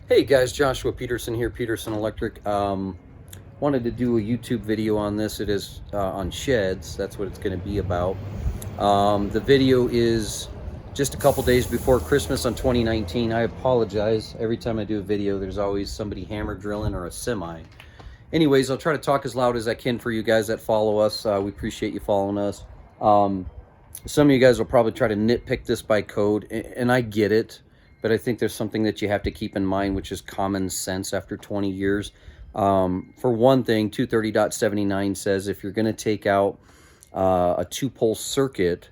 Hey guys, Joshua Peterson here, Peterson Electric. Wanted to do a YouTube video on this. It is on sheds. That's what it's going to be about. The video is just a couple days before Christmas on 2019. I apologize. Every time I do a video, there's always somebody hammer drilling or a semi. Anyways, I'll try to talk as loud as I can for you guys that follow us. We appreciate you following us. Some of you guys will probably try to nitpick this by code, and I get it. But I think there's something that you have to keep in mind, which is common sense after 20 years. For one thing, 230.79 says if you're going to take out a two-pole circuit,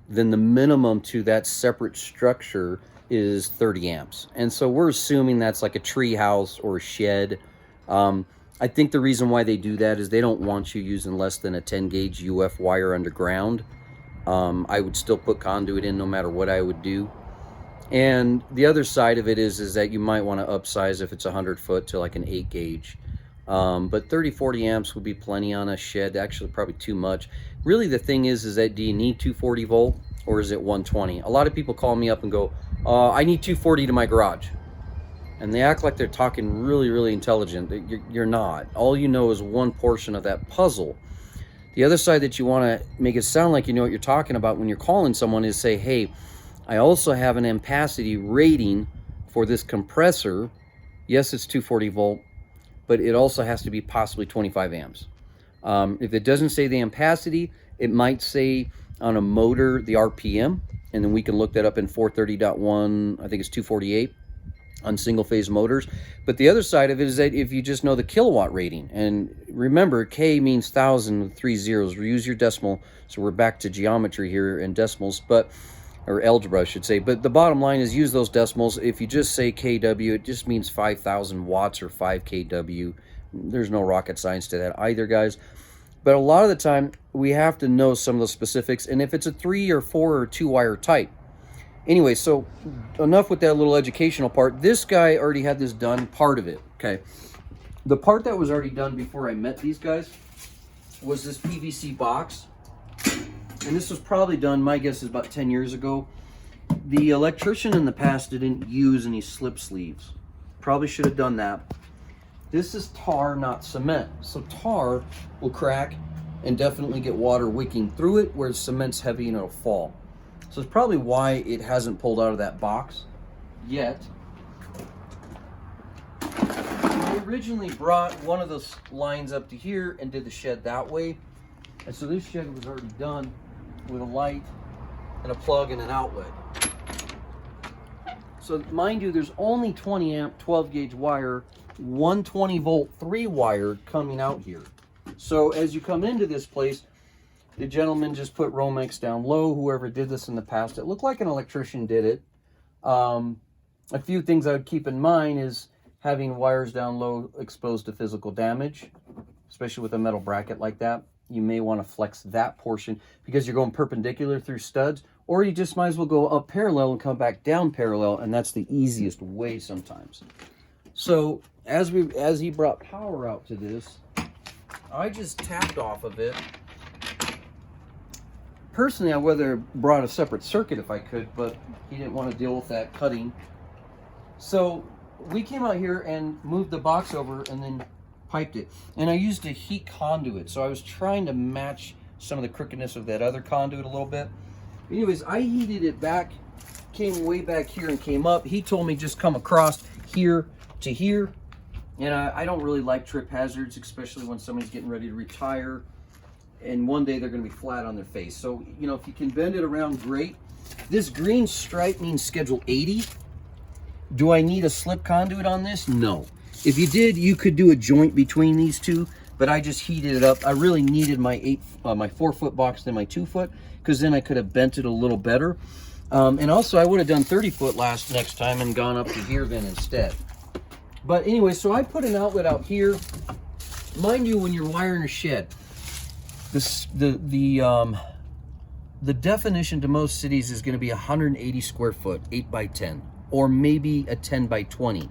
then the minimum to that separate structure is 30 amps. And so we're assuming that's like a tree house or a shed. I think the reason why they do that is they don't want you using less than a 10 gauge UF wire underground. I would still put conduit in no matter what I would do. And the other side of it is that you might want to upsize if it's 100 foot to like an 8 gauge. But 30-40 amps would be plenty on a shed. Actually, probably too much. Really, the thing is that do you need 240 volt or is it 120? A lot of people call me up and go, I need 240 to my garage. And they act like they're talking really, really intelligent. You're not. All you know is one portion of that puzzle. The other side that you want to make it sound like you know what you're talking about when you're calling someone is say, hey, I also have an ampacity rating for this compressor. Yes, it's 240 volt, but it also has to be possibly 25 amps. If it doesn't say the ampacity, it might say on a motor the RPM, and then we can look that up in 430.1, I think it's 248 on single phase motors. But the other side of it is that if you just know the kilowatt rating, and remember K means 1,000 with 3 zeros, use your decimal, so we're back to geometry here in decimals, or algebra, I should say. But the bottom line is use those decimals. If you just say kW, it just means 5,000 watts or 5 kW. There's no rocket science to that either, guys. But a lot of the time, we have to know some of the specifics, and if it's a 3 or 4 or 2 wire type. Anyway, so enough with that little educational part. This guy already had this done, part of it, okay? The part that was already done before I met these guys was this PVC box. And this was probably done, my guess is about 10 years ago. The electrician in the past didn't use any slip sleeves. Probably should have done that. This is tar, not cement. So tar will crack and definitely get water wicking through it, whereas cement's heavy and it'll fall. So it's probably why it hasn't pulled out of that box yet. We originally brought one of those lines up to here and did the shed that way. And so this shed was already done with a light and a plug and an outlet. So mind you, there's only 20 amp 12 gauge wire, 120 volt 3 wire coming out here. So as you come into this place, the gentleman just put Romex down low, whoever did this in the past. It looked like an electrician did it. A few things I would keep in mind is having wires down low exposed to physical damage, especially with a metal bracket like that. You may want to flex that portion because you're going perpendicular through studs, or you just might as well go up parallel and come back down parallel, and that's the easiest way sometimes. So as he brought power out to this, I just tapped off of it. Personally, I would have brought a separate circuit if I could, but he didn't want to deal with that cutting. So we came out here and moved the box over and then piped it, and I used a heat conduit, so I was trying to match some of the crookedness of that other conduit a little bit. Anyways, I heated it back, came way back here and came up. He told me just come across here to here, and I don't really like trip hazards, especially when somebody's getting ready to retire and one day they're going to be flat on their face. So you know, if you can bend it around, great. This green stripe means schedule 80. Do I need a slip conduit on this? No. If you did, you could do a joint between these two, but I just heated it up. I really needed my 4 foot box than my 2 foot, because then I could have bent it a little better. And also I would have done 30 foot next time and gone up to here then instead. But anyway, so I put an outlet out here. Mind you, when you're wiring a shed, the definition to most cities is going to be 180 square foot, 8 by 10, or maybe a 10 by 20.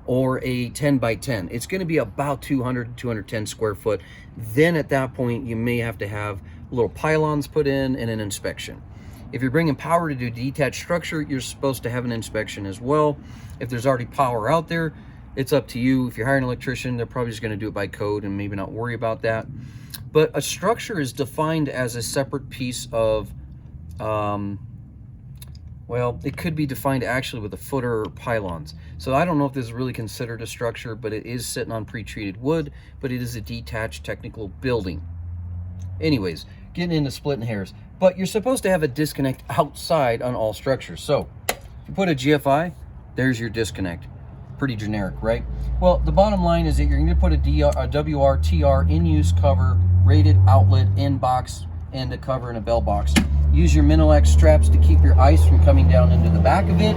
Or a 10 by 10. It's going to be about 200 to 210 square foot. Then at that point, you may have to have little pylons put in and an inspection. If you're bringing power to do detached structure, you're supposed to have an inspection as well. If there's already power out there, it's up to you. If you're hiring an electrician, they're probably just going to do it by code and maybe not worry about that. But a structure is defined as a separate piece of, well, it could be defined actually with a footer or pylons. So I don't know if this is really considered a structure, but it is sitting on pre-treated wood, but it is a detached technical building. Anyways, getting into splitting hairs. But you're supposed to have a disconnect outside on all structures. So if you put a GFI, there's your disconnect. Pretty generic, right? Well, the bottom line is that you're going to put a WRTR in-use cover, rated outlet, in-box, and a cover and a bell box. Use your Minilax straps to keep your ice from coming down into the back of it.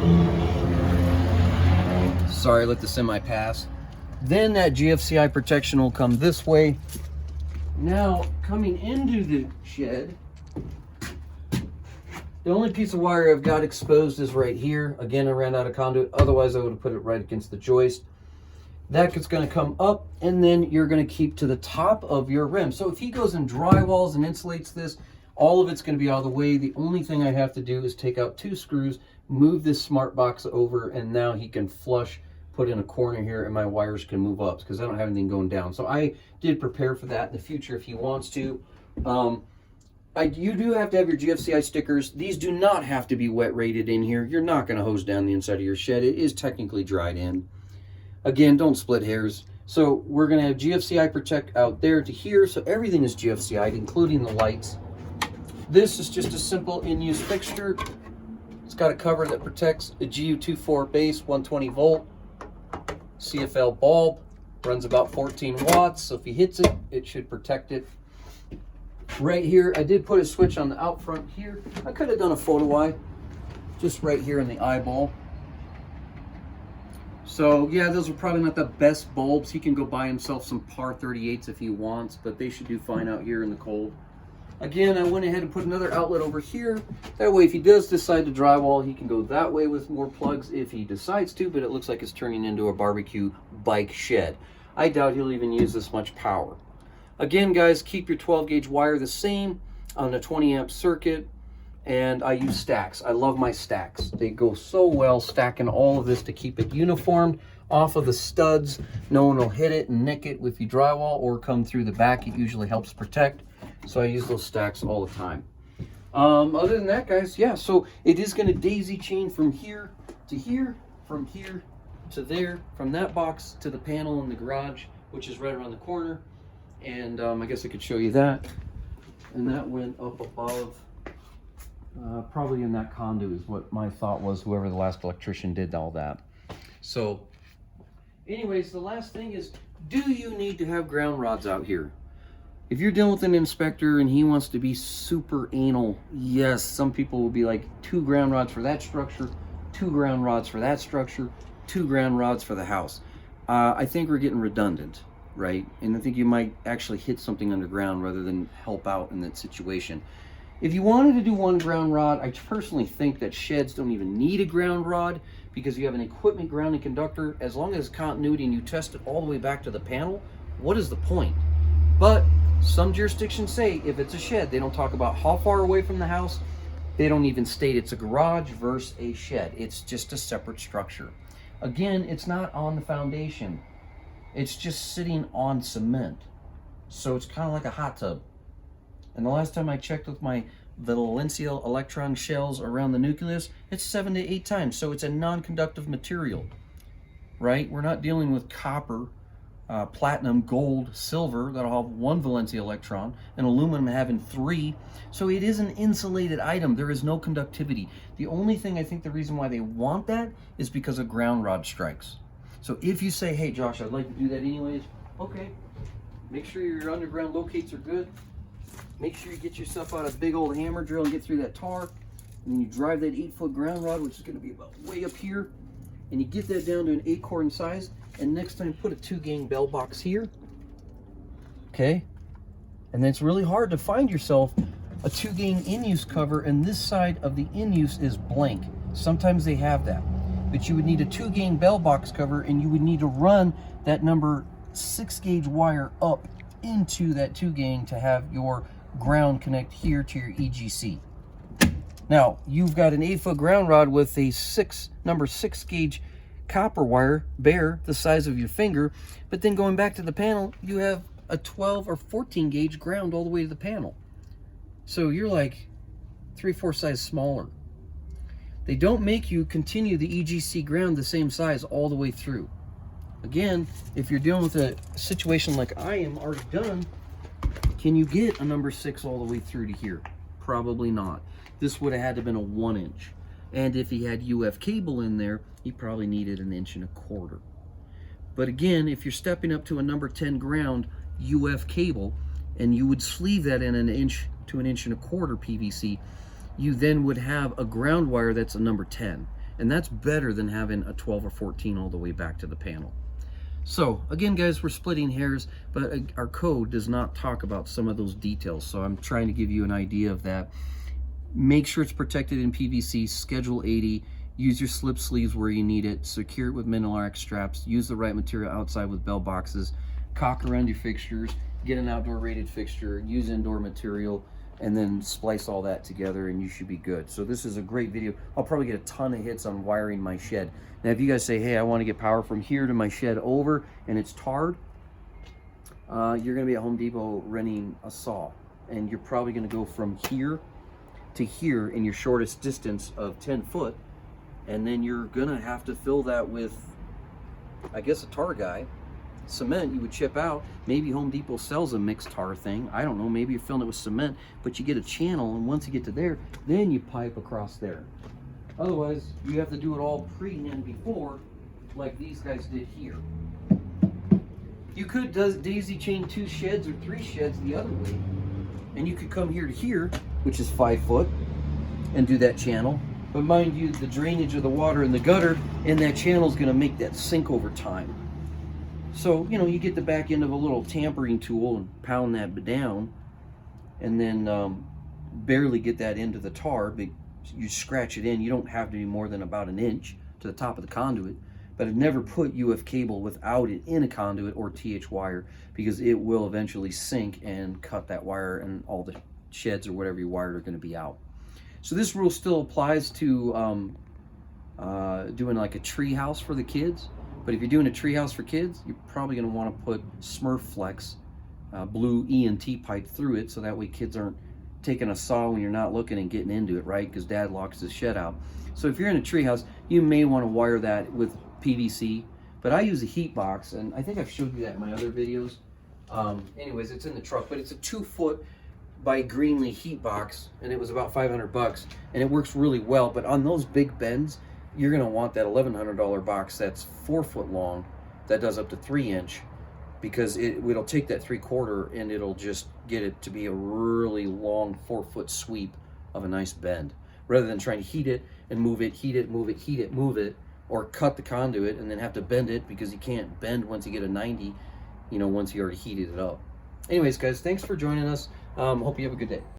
Sorry, let the semi pass. Then that GFCI protection will come this way. Now, coming into the shed, the only piece of wire I've got exposed is right here. Again, I ran out of conduit. Otherwise, I would have put it right against the joist. That's going to come up, and then you're going to keep to the top of your rim. So if he goes and drywalls and insulates this, all of it's going to be out of the way. The only thing I have to do is take out 2 screws, move this smart box over, and now he can flush, put in a corner here, and my wires can move up because I don't have anything going down. So I did prepare for that in the future if he wants to. You do have to have your GFCI stickers. These do not have to be wet rated in here. You're not going to hose down the inside of your shed. It is technically dried in. Again, don't split hairs. So we're going to have GFCI protect out there to here. So everything is GFCI'd, including the lights. This is just a simple in-use fixture. It's got a cover that protects a GU24 base, 120 volt, CFL bulb, runs about 14 watts. So if he hits it, it should protect it. Right here, I did put a switch on the out front here. I could have done a photo eye, just right here in the eyeball. So yeah, those are probably not the best bulbs. He can go buy himself some par 38s if he wants, but they should do fine out here in the cold. Again, I went ahead and put another outlet over here. That way, if he does decide to drywall, he can go that way with more plugs if he decides to, but it looks like it's turning into a barbecue bike shed. I doubt he'll even use this much power. Again, guys, keep your 12 gauge wire the same on a 20 amp circuit, and I use stacks. I love my stacks. They go so well stacking all of this to keep it uniformed off of the studs. No one will hit it and nick it if you drywall or come through the back. It usually helps protect. So I use those stacks all the time. Other than that, guys, yeah, so it is going to daisy chain from here to here, from here to there, from that box to the panel in the garage, which is right around the corner. And I guess I could show you that. And that went up above, probably in that conduit is what my thought was, whoever the last electrician did all that. So anyways, the last thing is, do you need to have ground rods out here? If you're dealing with an inspector and he wants to be super anal, yes, some people will be like 2 ground rods for that structure, 2 ground rods for that structure, 2 ground rods for the house. I think we're getting redundant, right? And I think you might actually hit something underground rather than help out in that situation. If you wanted to do 1 ground rod, I personally think that sheds don't even need a ground rod because you have an equipment grounding conductor. As long as continuity and you test it all the way back to the panel, what is the point? But some jurisdictions say if it's a shed, they don't talk about how far away from the house. They don't even state it's a garage versus a shed. It's just a separate structure. Again, it's not on the foundation. It's just sitting on cement. So it's kind of like a hot tub. And the last time I checked with the Valencia electron shells around the nucleus, it's 7 to 8 times. So it's a non-conductive material, right? We're not dealing with copper, platinum, gold, silver that'll have 1 Valencia electron, and aluminum having 3. So it is an insulated item. There is no conductivity. The only thing I think the reason why they want that is because of ground rod strikes. So if you say, hey Josh, I'd like to do that anyways, okay. Make sure your underground locates are good. Make sure you get yourself out a big old hammer drill and get through that tar. And then you drive that 8-foot ground rod, which is going to be about way up here. And you get that down to an acorn size. And next time, put a 2-gang bell box here. Okay. And then it's really hard to find yourself a 2-gang in-use cover, and this side of the in-use is blank. Sometimes they have that. But you would need a 2-gang bell box cover, and you would need to run that number 6-gauge wire up into that 2-gang to have your ground connect here to your EGC. Now, you've got an 8-foot ground rod with a number 6 gauge copper wire, bare, the size of your finger, but then going back to the panel, you have a 12 or 14 gauge ground all the way to the panel. So you're like 3/4 size smaller. They don't make you continue the EGC ground the same size all the way through. Again, if you're dealing with a situation like I am already done, can you get a number 6 all the way through to here? Probably not. This would have had to have been a 1-inch. And if he had UF cable in there, he probably needed 1 1/4 inches. But again, if you're stepping up to a number 10 ground UF cable, and you would sleeve that in 1 inch to 1 1/4 inch PVC, you then would have a ground wire that's a number 10. And that's better than having a 12 or 14 all the way back to the panel. So again, guys, we're splitting hairs, but our code does not talk about some of those details. So I'm trying to give you an idea of that. Make sure it's protected in PVC, Schedule 80. Use your slip sleeves where you need it. Secure it with Minolarc straps. Use the right material outside with bell boxes. Caulk around your fixtures. Get an outdoor rated fixture. Use indoor material. And then splice all that together and you should be good. So this is a great video. I'll probably get a ton of hits on wiring my shed. Now if you guys say, hey, I want to get power from here to my shed over and it's tarred, you're going to be at Home Depot renting a saw. And you're probably going to go from here to here in your shortest distance of 10 foot. And then you're going to have to fill that with, I guess, a tar guy. Cement you would chip out. Maybe Home Depot sells a mixed tar thing. I don't know, maybe you're filling it with cement, but you get a channel, and once you get to there, then you pipe across there. Otherwise, you have to do it all pre and before, like these guys did here. You could daisy chain 2 sheds or 3 sheds the other way, and you could come here to here, which is 5 foot, and do that channel. But mind you, the drainage of the water in the gutter in that channel is going to make that sink over time. So, you know, you get the back end of a little tampering tool and pound that down, and then barely get that into the tar, but you scratch it in. You don't have to be more than about 1 inch to the top of the conduit, but I've never put UF cable without it in a conduit or TH wire, because it will eventually sink and cut that wire, and all the sheds or whatever you wired are going to be out. So this rule still applies to doing like a tree house for the kids. But if you're doing a treehouse for kids, you're probably going to want to put Smurf Flex blue ENT pipe through it, so that way kids aren't taking a saw when you're not looking and getting into it, right? Because Dad locks his shed out. So if you're in a treehouse, you may want to wire that with PVC. But I use a heat box, and I think I've showed you that in my other videos. Anyways, it's in the truck, but it's a 2-foot by Greenlee heat box, and it was about $500, and it works really well. But on those big bends, you're going to want that $1,100 box that's 4 foot long, that does up to 3 inch, because it'll take that 3/4 and it'll just get it to be a really long 4 foot sweep of a nice bend, rather than trying to heat it and move it, heat it, move it, heat it, move it, or cut the conduit and then have to bend it, because you can't bend once you get a 90, you know, once you already heated it up. Anyways, guys, thanks for joining us. Hope you have a good day.